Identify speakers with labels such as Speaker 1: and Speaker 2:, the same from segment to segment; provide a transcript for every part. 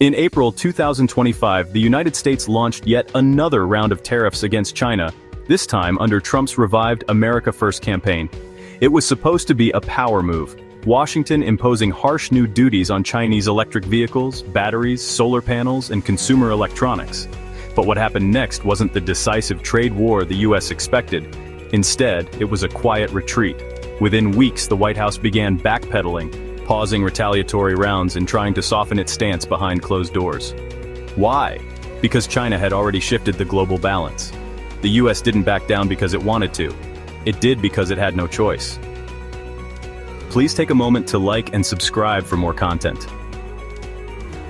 Speaker 1: In April 2025, the United States launched yet another round of tariffs against China, this time under Trump's revived America First campaign. It was supposed to be a power move, Washington imposing harsh new duties on Chinese electric vehicles, batteries, solar panels, and consumer electronics. But what happened next wasn't the decisive trade war the U.S. expected. Instead, it was a quiet retreat. Within weeks, the White House began backpedaling, pausing retaliatory rounds and trying to soften its stance behind closed doors. Why? Because China had already shifted the global balance. The U.S. didn't back down because it wanted to. It did because it had no choice. Please take a moment to like and subscribe for more content.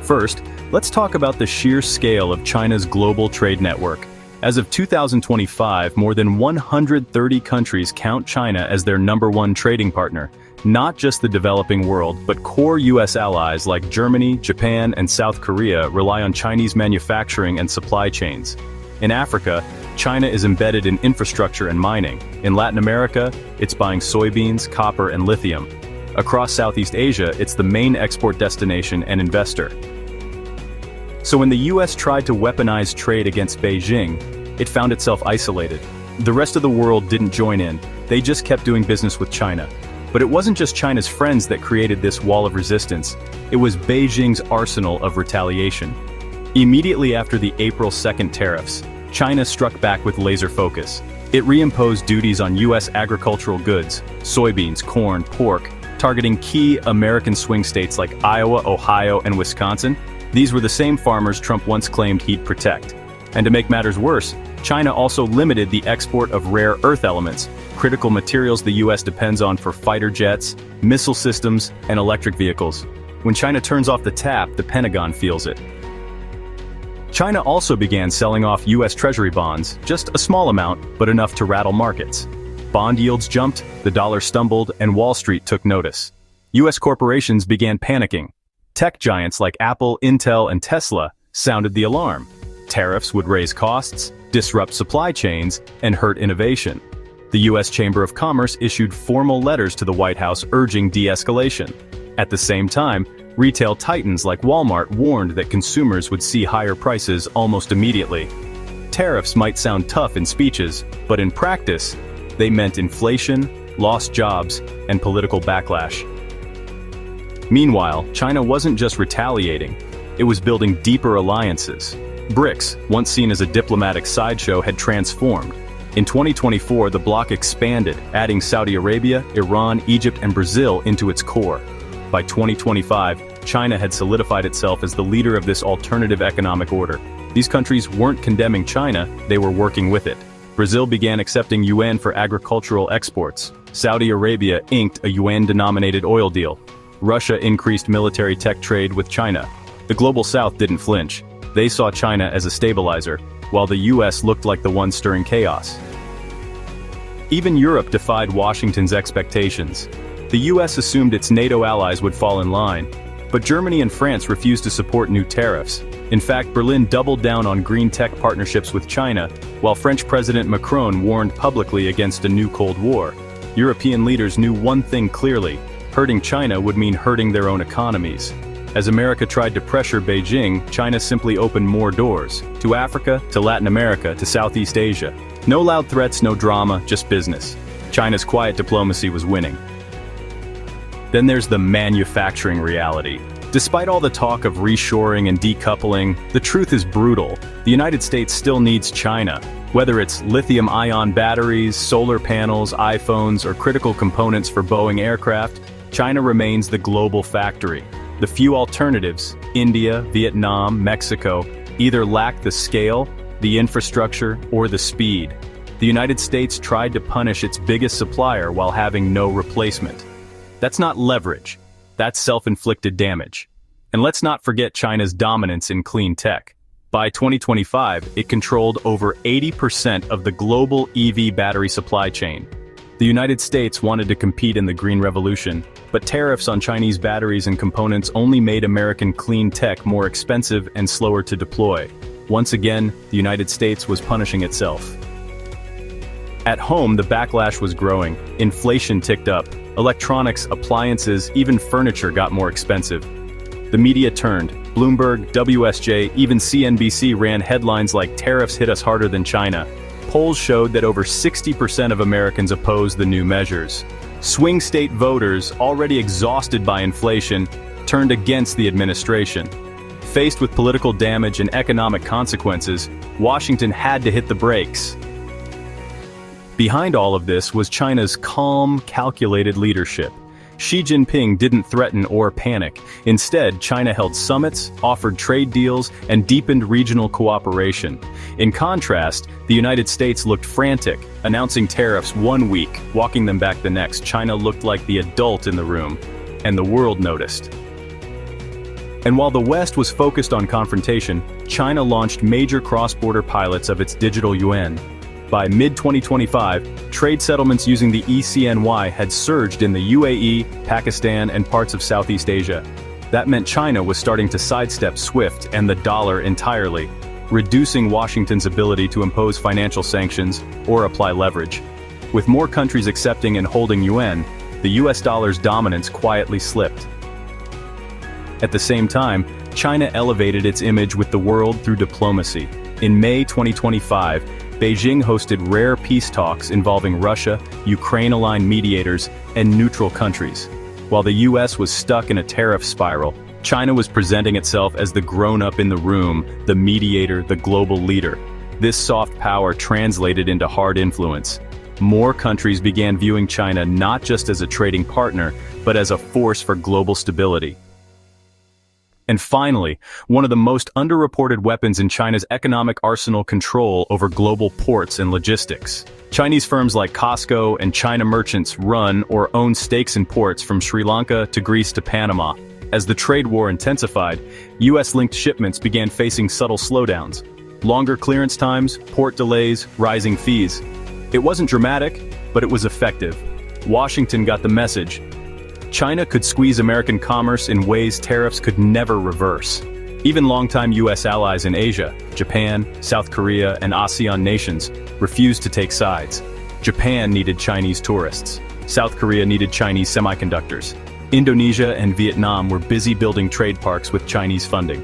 Speaker 1: First, let's talk about the sheer scale of China's global trade network. As of 2025, more than 130 countries count China as their #1 trading partner. Not just the developing world, but core U.S. allies like Germany, Japan, and South Korea rely on Chinese manufacturing and supply chains. In Africa, China is embedded in infrastructure and mining. In Latin America, it's buying soybeans, copper, and lithium. Across Southeast Asia, it's the main export destination and investor. So when the U.S. tried to weaponize trade against Beijing, it found itself isolated. The rest of the world didn't join in, they just kept doing business with China. But it wasn't just China's friends that created this wall of resistance, it was Beijing's arsenal of retaliation. Immediately after the April 2nd tariffs, China struck back with laser focus. It reimposed duties on U.S. agricultural goods, soybeans, corn, pork, targeting key American swing states like Iowa, Ohio, and Wisconsin. These were the same farmers Trump once claimed he'd protect. And to make matters worse, China also limited the export of rare earth elements, critical materials the U.S. depends on for fighter jets, missile systems, and electric vehicles. When China turns off the tap, the Pentagon feels it. China also began selling off U.S. Treasury bonds, just a small amount, but enough to rattle markets. Bond yields jumped, the dollar stumbled, and Wall Street took notice. U.S. corporations began panicking. Tech giants like Apple, Intel, and Tesla sounded the alarm. Tariffs would raise costs, disrupt supply chains, and hurt innovation. The U.S. Chamber of Commerce issued formal letters to the White House urging de-escalation. At the same time, retail titans like Walmart warned that consumers would see higher prices almost immediately. Tariffs might sound tough in speeches, but in practice, they meant inflation, lost jobs, and political backlash. Meanwhile, China wasn't just retaliating, it was building deeper alliances. BRICS, once seen as a diplomatic sideshow, had transformed. In 2024, the bloc expanded, adding Saudi Arabia, Iran, Egypt, and Brazil into its core. By 2025, China had solidified itself as the leader of this alternative economic order. These countries weren't condemning China, they were working with it. Brazil began accepting yuan for agricultural exports. Saudi Arabia inked a yuan-denominated oil deal. Russia increased military tech trade with China. The global south didn't flinch. They saw China as a stabilizer, while the U.S. looked like the one stirring chaos. Even Europe defied Washington's expectations. The U.S. assumed its NATO allies would fall in line, but Germany and France refused to support new tariffs. In fact, Berlin doubled down on green tech partnerships with China, while French President Macron warned publicly against a new Cold War. European leaders knew one thing clearly: hurting China would mean hurting their own economies. As America tried to pressure Beijing, China simply opened more doors. To Africa, to Latin America, to Southeast Asia. No loud threats, no drama, just business. China's quiet diplomacy was winning. Then there's the manufacturing reality. Despite all the talk of reshoring and decoupling, the truth is brutal. The United States still needs China. Whether it's lithium-ion batteries, solar panels, iPhones, or critical components for Boeing aircraft, China remains the global factory. The few alternatives, India, Vietnam, Mexico, either lack the scale, the infrastructure, or the speed. The United States tried to punish its biggest supplier while having no replacement. That's not leverage, that's self-inflicted damage. And let's not forget China's dominance in clean tech. By 2025, it controlled over 80% of the global EV battery supply chain. The United States wanted to compete in the Green Revolution, but tariffs on Chinese batteries and components only made American clean tech more expensive and slower to deploy. Once again, the United States was punishing itself. At home, the backlash was growing. Inflation ticked up. Electronics, appliances, even furniture got more expensive. The media turned. Bloomberg, WSJ, even CNBC ran headlines like "Tariffs hit us harder than China." Polls showed that over 60% of Americans oppose the new measures. Swing state voters, already exhausted by inflation, turned against the administration. Faced with political damage and economic consequences, Washington had to hit the brakes. Behind all of this was China's calm, calculated leadership. Xi Jinping didn't threaten or panic. Instead, China held summits, offered trade deals, and deepened regional cooperation. In contrast, the United States looked frantic, announcing tariffs one week, walking them back the next. China looked like the adult in the room, and the world noticed. And while the West was focused on confrontation, China launched major cross-border pilots of its Digital Yuan. By mid-2025, trade settlements using the ECNY had surged in the UAE, Pakistan, and parts of Southeast Asia. That meant China was starting to sidestep SWIFT and the dollar entirely, reducing Washington's ability to impose financial sanctions or apply leverage. With more countries accepting and holding yuan, the US dollar's dominance quietly slipped. At the same time, China elevated its image with the world through diplomacy. In May 2025, Beijing hosted rare peace talks involving Russia, Ukraine-aligned mediators, and neutral countries. While the US was stuck in a tariff spiral, China was presenting itself as the grown-up in the room, the mediator, the global leader. This soft power translated into hard influence. More countries began viewing China not just as a trading partner, but as a force for global stability. And finally, one of the most underreported weapons in China's economic arsenal: control over global ports and logistics. Chinese firms like Costco and China merchants run or own stakes in ports from Sri Lanka to Greece to Panama. As the trade war intensified, US-linked shipments began facing subtle slowdowns. Longer clearance times, port delays, rising fees. It wasn't dramatic, but it was effective. Washington got the message. China could squeeze American commerce in ways tariffs could never reverse. Even longtime US allies in Asia, Japan, South Korea, and ASEAN nations, refused to take sides. Japan needed Chinese tourists. South Korea needed Chinese semiconductors. Indonesia and Vietnam were busy building trade parks with Chinese funding.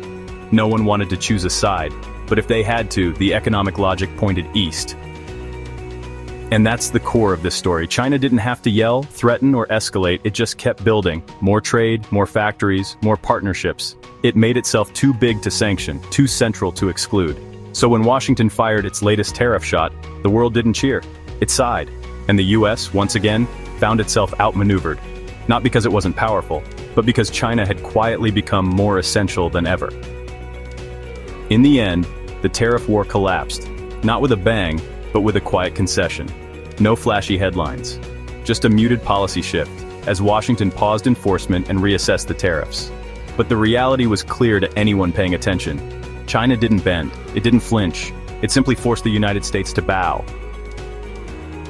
Speaker 1: No one wanted to choose a side, but if they had to, the economic logic pointed east. And that's the core of this story. China didn't have to yell, threaten, or escalate. It just kept building. More trade, more factories, more partnerships. It made itself too big to sanction, too central to exclude. So when Washington fired its latest tariff shot, the world didn't cheer. It sighed. And the US, once again, found itself outmaneuvered. Not because it wasn't powerful, but because China had quietly become more essential than ever. In the end, the tariff war collapsed. Not with a bang, but with a quiet concession. No flashy headlines. Just a muted policy shift, as Washington paused enforcement and reassessed the tariffs. But the reality was clear to anyone paying attention. China didn't bend. It didn't flinch. It simply forced the United States to bow.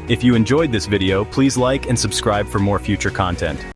Speaker 1: If you enjoyed this video, please like and subscribe for more future content.